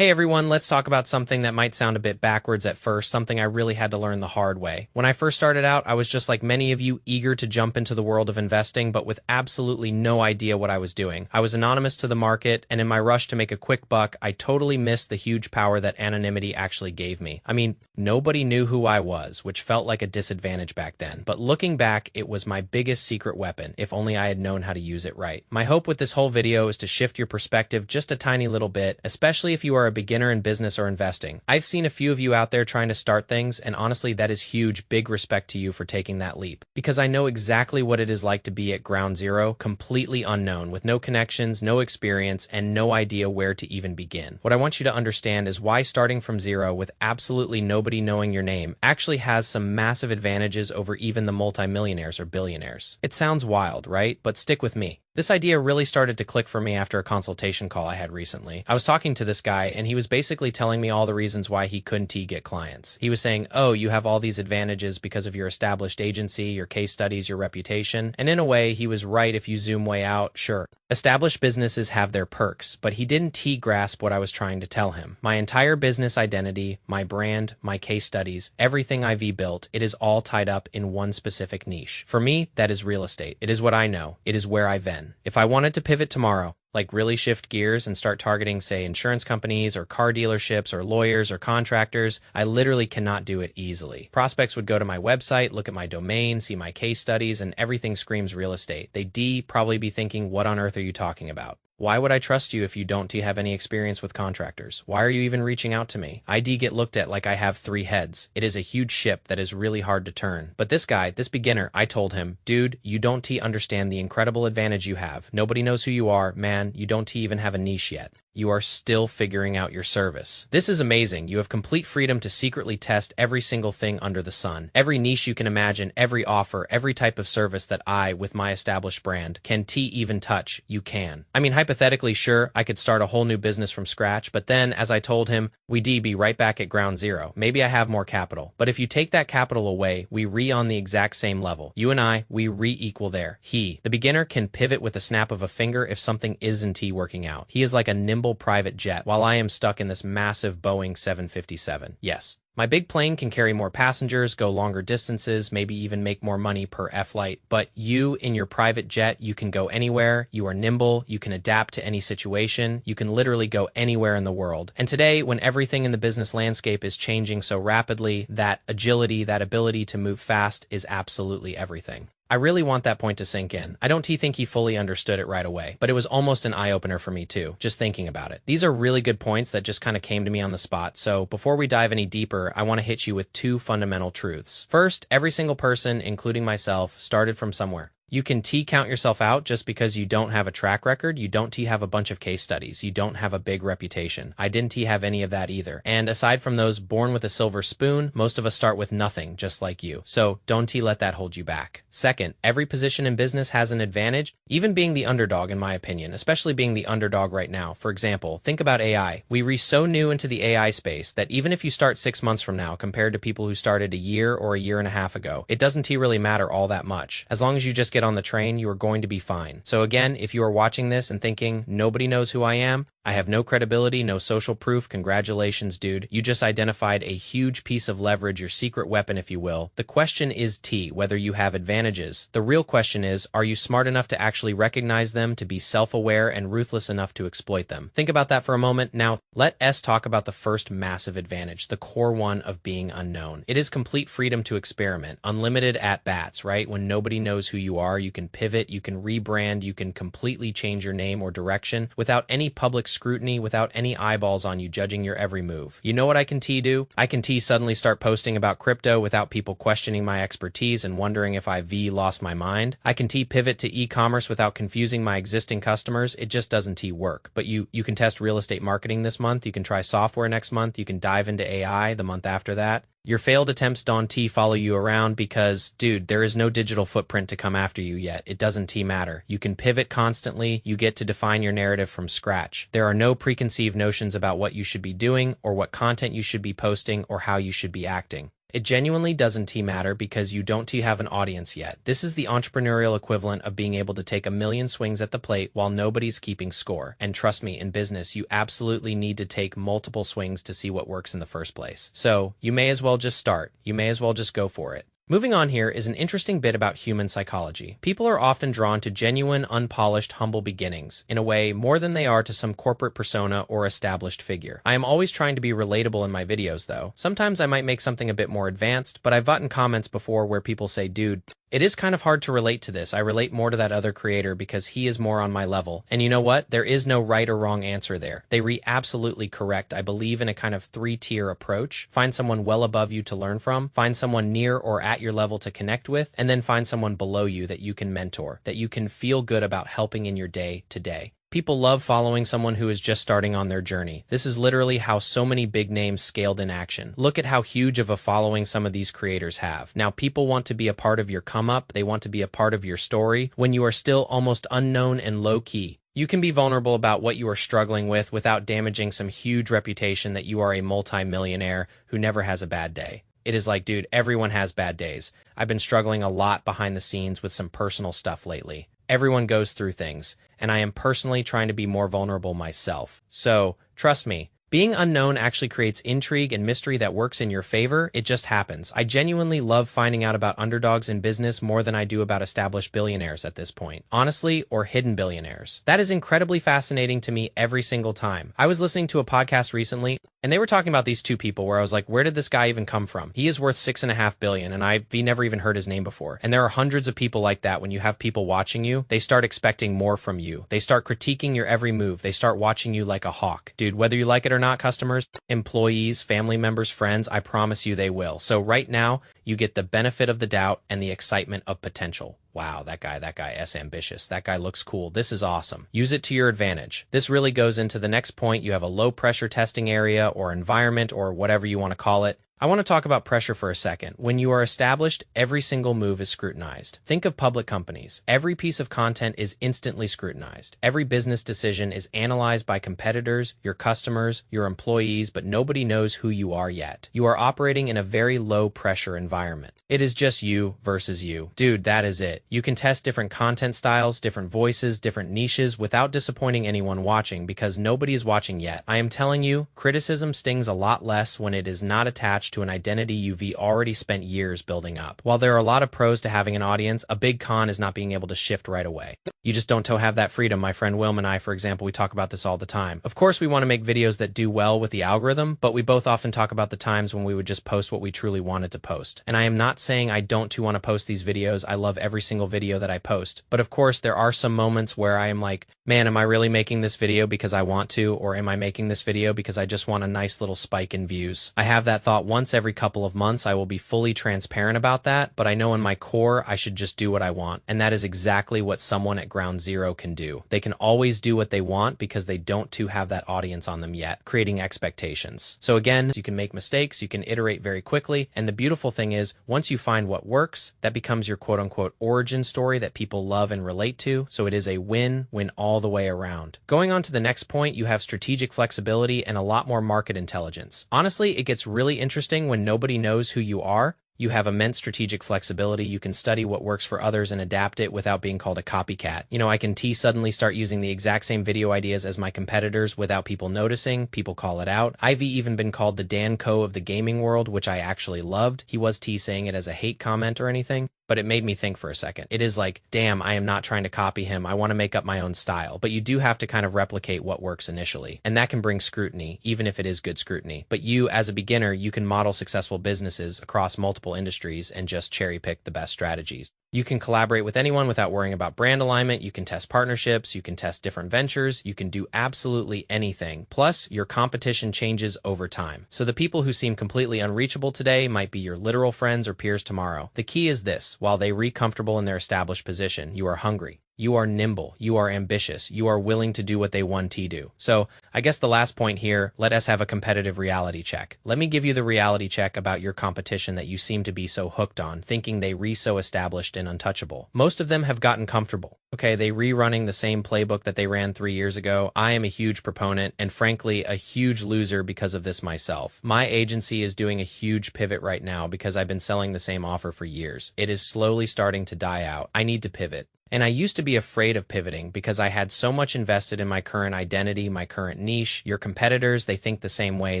Hey everyone, let's talk about something that might sound a bit backwards at first, something I really had to learn the hard way. When I first started out, I was just like many of you, eager to jump into the world of investing, but with absolutely no idea what I was doing. I was anonymous to the market, and in my rush to make a quick buck, I totally missed the huge power that anonymity actually gave me. I mean, nobody knew who I was, which felt like a disadvantage back then. But looking back, it was my biggest secret weapon, if only I had known how to use it right. My hope with this whole video is to shift your perspective just a tiny little bit, especially if you are a beginner in business or investing. I've seen a few of you out there trying to start things, and honestly, that is huge. Big respect to you for taking that leap. Because I know exactly what it is like to be at ground zero, completely unknown, with no connections, no experience, and no idea where to even begin. What I want you to understand is why starting from zero with absolutely nobody knowing your name actually has some massive advantages over even the multimillionaires or billionaires. It sounds wild, right? But stick with me. This idea really started to click for me after a consultation call I had recently. I was talking to this guy, and he was basically telling me all the reasons why he couldn't get clients. He was saying, oh, you have all these advantages because of your established agency, your case studies, your reputation. And in a way, he was right if you zoom way out, sure. Established businesses have their perks, but he didn't grasp what I was trying to tell him. My entire business identity, my brand, my case studies, everything I've built, it is all tied up in one specific niche. For me, that is real estate. It is what I know. It is where I've been. If I wanted to pivot tomorrow, like really shift gears and start targeting, say, insurance companies or car dealerships or lawyers or contractors, I literally cannot do it easily. Prospects would go to my website, look at my domain, see my case studies, and everything screams real estate. They'd probably be thinking, what on earth are you talking about? Why would I trust you if you don't have any experience with contractors? Why are you even reaching out to me? I get looked at like I have three heads. It is a huge ship that is really hard to turn. But this guy, this beginner, I told him, dude, you don't understand the incredible advantage you have. Nobody knows who you are, man. You don't even have a niche yet. You are still figuring out your service. This is amazing. You have complete freedom to secretly test every single thing under the sun. Every niche you can imagine, every offer, every type of service that I, with my established brand, can even touch, you can. I mean, hypothetically, sure, I could start a whole new business from scratch, but then, as I told him, we'd be right back at ground zero. Maybe I have more capital. But if you take that capital away, we on the exact same level. You and I, we equal there. The beginner, can pivot with a snap of a finger if something isn't working out. He is like a nimble private jet, while I am stuck in this massive Boeing 757. Yes. My big plane can carry more passengers, go longer distances, maybe even make more money per flight. But you, in your private jet, you can go anywhere, you are nimble, you can adapt to any situation, you can literally go anywhere in the world. And today, when everything in the business landscape is changing so rapidly, that agility, that ability to move fast is absolutely everything. I really want that point to sink in. I don't think he fully understood it right away, but it was almost an eye-opener for me too, just thinking about it. These are really good points that just kind of came to me on the spot, so before we dive any deeper, I want to hit you with two fundamental truths. First, every single person, including myself, started from somewhere. You can count yourself out just because you don't have a track record, you don't have a bunch of case studies, you don't have a big reputation. I didn't have any of that either. And aside from those born with a silver spoon, most of us start with nothing, just like you. So don't let that hold you back. Second, every position in business has an advantage, even being the underdog in my opinion, especially being the underdog right now. For example, think about AI. We're so new into the AI space that even if you start 6 months from now compared to people who started a year or a year and a half ago, it doesn't really matter all that much. As long as you just get on the train, you are going to be fine. So again, if you are watching this and thinking, nobody knows who I am, I have no credibility, no social proof, congratulations, dude. You just identified a huge piece of leverage, your secret weapon, if you will. The question is whether you have advantages. The real question is, are you smart enough to actually recognize them, to be self-aware and ruthless enough to exploit them? Think about that for a moment. Now, let us talk about the first massive advantage, the core one of being unknown. It is complete freedom to experiment, unlimited at-bats, right? When nobody knows who you are, you can pivot, you can rebrand, you can completely change your name or direction without any public scrutiny, without any eyeballs on you judging your every move. You know what I can do? I can suddenly start posting about crypto without people questioning my expertise and wondering if I've lost my mind. I can pivot to e-commerce without confusing my existing customers. It just doesn't work. But you can test real estate marketing this month. You can try software next month. You can dive into AI the month after that. Your failed attempts don't follow you around because, dude, there is no digital footprint to come after you yet. It doesn't matter. You can pivot constantly. You get to define your narrative from scratch. There are no preconceived notions about what you should be doing or what content you should be posting or how you should be acting. It genuinely doesn't matter because you don't have an audience yet. This is the entrepreneurial equivalent of being able to take a million swings at the plate while nobody's keeping score. And trust me, in business, you absolutely need to take multiple swings to see what works in the first place. So you may as well just start. You may as well just go for it. Moving on here is an interesting bit about human psychology. People are often drawn to genuine, unpolished, humble beginnings, in a way more than they are to some corporate persona or established figure. I am always trying to be relatable in my videos though. Sometimes I might make something a bit more advanced, but I've gotten comments before where people say, dude, it is kind of hard to relate to this. I relate more to that other creator because he is more on my level. And you know what? There is no right or wrong answer there. They absolutely correct. I believe in a kind of 3-tier approach. Find someone well above you to learn from, find someone near or at your level to connect with, and then find someone below you that you can mentor, that you can feel good about helping in your day to day. People love following someone who is just starting on their journey. This is literally how so many big names scaled in action. Look at how huge of a following some of these creators have. Now, people want to be a part of your come up. They want to be a part of your story when you are still almost unknown and low key. You can be vulnerable about what you are struggling with without damaging some huge reputation that you are a multi-millionaire who never has a bad day. It is like, dude, everyone has bad days. I've been struggling a lot behind the scenes with some personal stuff lately. Everyone goes through things, and I am personally trying to be more vulnerable myself. So, trust me, being unknown actually creates intrigue and mystery that works in your favor. It just happens. I genuinely love finding out about underdogs in business more than I do about established billionaires at this point. Honestly, or hidden billionaires. That is incredibly fascinating to me every single time. I was listening to a podcast recently, and they were talking about these two people where I was like, where did this guy even come from? He is worth $6.5 billion, and I've never even heard his name before. And there are hundreds of people like that. When you have people watching you, they start expecting more from you. They start critiquing your every move. They start watching you like a hawk. Dude, whether you like it or not, customers, employees, family members, friends, I promise you they will. So right now, you get the benefit of the doubt and the excitement of potential. Wow, that guy is ambitious. That guy looks cool. This is awesome. Use it to your advantage. This really goes into the next point. You have a low pressure testing area or environment or whatever you want to call it. I want to talk about pressure for a second. When you are established, every single move is scrutinized. Think of public companies. Every piece of content is instantly scrutinized. Every business decision is analyzed by competitors, your customers, your employees, but nobody knows who you are yet. You are operating in a very low pressure environment. It is just you versus you. Dude, that is it. You can test different content styles, different voices, different niches without disappointing anyone watching because nobody is watching yet. I am telling you, criticism stings a lot less when it is not attached to an identity you've already spent years building up. While there are a lot of pros to having an audience, a big con is not being able to shift right away. You just don't have that freedom. My friend Wilm and I, for example, we talk about this all the time. Of course, we want to make videos that do well with the algorithm, but we both often talk about the times when we would just post what we truly wanted to post. And I am not saying I don't want to post these videos. I love every single video that I post. But of course, there are some moments where I am like, man, am I really making this video because I want to, or am I making this video because I just want a nice little spike in views? I have that thought once every couple of months. I will be fully transparent about that, but I know in my core, I should just do what I want. And that is exactly what someone at ground zero can do. They can always do what they want because they don't have that audience on them yet, creating expectations. So again, you can make mistakes, you can iterate very quickly. And the beautiful thing is, once you find what works, that becomes your quote unquote origin story that people love and relate to. So it is a win-win all the way around. Going on to the next point, you have strategic flexibility and a lot more market intelligence. Honestly, it gets really interesting when nobody knows who you are. You have immense strategic flexibility. You can study what works for others and adapt it without being called a copycat. You know, I can suddenly start using the exact same video ideas as my competitors without people noticing. People call it out. I've even been called the Dan Coe of the gaming world, which I actually loved. He was saying it as a hate comment or anything, but it made me think for a second. It is like, damn, I am not trying to copy him. I want to make up my own style. But you do have to kind of replicate what works initially. And that can bring scrutiny, even if it is good scrutiny. But you, as a beginner, you can model successful businesses across multiple industries and just cherry pick the best strategies. You can collaborate with anyone without worrying about brand alignment. You can test partnerships. You can test different ventures. You can do absolutely anything. Plus, your competition changes over time. So the people who seem completely unreachable today might be your literal friends or peers tomorrow. The key is this: while they re comfortable in their established position, you are hungry. You are nimble, you are ambitious, you are willing to do what they want to do. So I guess the last point here, let us have a competitive reality check. Let me give you the reality check about your competition that you seem to be so hooked on, thinking they so established and untouchable. Most of them have gotten comfortable. Okay, they rerunning the same playbook that they ran 3 years ago. I am a huge proponent and frankly a huge loser because of this myself. My agency is doing a huge pivot right now because I've been selling the same offer for years. It is slowly starting to die out. I need to pivot. And I used to be afraid of pivoting because I had so much invested in my current identity, my current niche. Your competitors, they think the same way.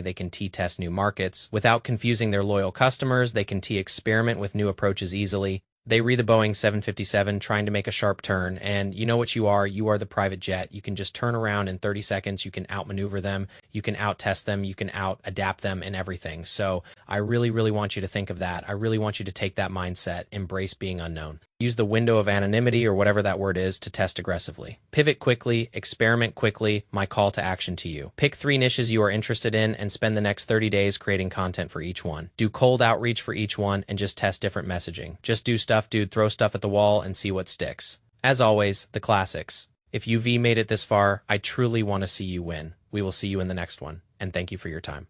They can test new markets. Without confusing their loyal customers, they can experiment with new approaches easily. They read the Boeing 757 trying to make a sharp turn, and you know what you are. You are the private jet. You can just turn around in 30 seconds. You can outmaneuver them. You can out-test them. You can out-adapt them and everything. So I really, really want you to think of that. I really want you to take that mindset, embrace being unknown. Use the window of anonymity or whatever that word is to test aggressively. Pivot quickly, experiment quickly, my call to action to you. Pick 3 niches you are interested in and spend the next 30 days creating content for each one. Do cold outreach for each one and just test different messaging. Just do stuff, dude, throw stuff at the wall and see what sticks. As always, the classics. If you've made it this far, I truly want to see you win. We will see you in the next one, and thank you for your time.